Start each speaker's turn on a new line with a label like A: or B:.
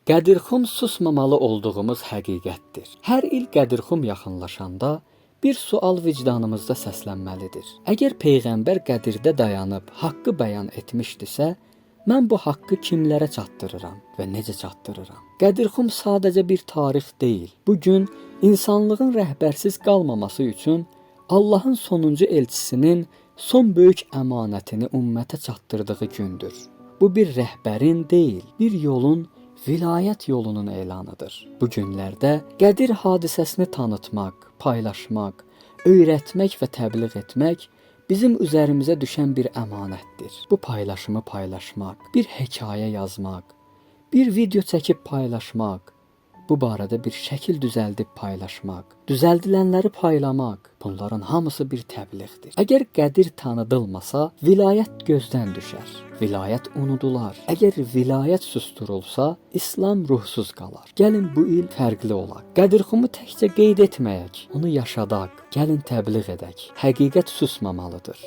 A: Qədirxum susmamalı olduğumuz həqiqətdir. Hər il Qədirxum yaxınlaşanda bir sual vicdanımızda səslənməlidir. Əgər Peyğəmbər Qədirdə dayanıb haqqı bəyan etmişdisə, mən bu haqqı kimlərə çatdırıram və necə çatdırıram? Qədirxum sadəcə bir tarix deyil. Bu gün insanlığın rəhbərsiz qalmaması üçün Allahın sonuncu elçisinin son böyük əmanətini ümmətə çatdırdığı gündür. Bu bir rəhbərin deyil, bir yolun, vilayət yolunun elanıdır. Bu günlərdə Qədir hadisəsini tanıtmaq, paylaşmaq, öyrətmək və təbliğ etmək bizim üzərimizə düşən bir əmanətdir. Bu paylaşımı paylaşmaq, bir hekayə yazmaq, bir video çəkib paylaşmaq, bu barədə bir şəkil düzəldib paylaşmaq, düzəldilənləri paylamaq, bunların hamısı bir təbliğdir. Əgər Qədir tanıdılmasa, vilayət gözdən düşər, vilayət unudular. Əgər vilayət susturulsa, İslam ruhsuz qalar. Gəlin bu il fərqli olaq. Qədirxumu təkcə qeyd etməyək, onu yaşadaq. Gəlin təbliğ edək. Həqiqət susmamalıdır.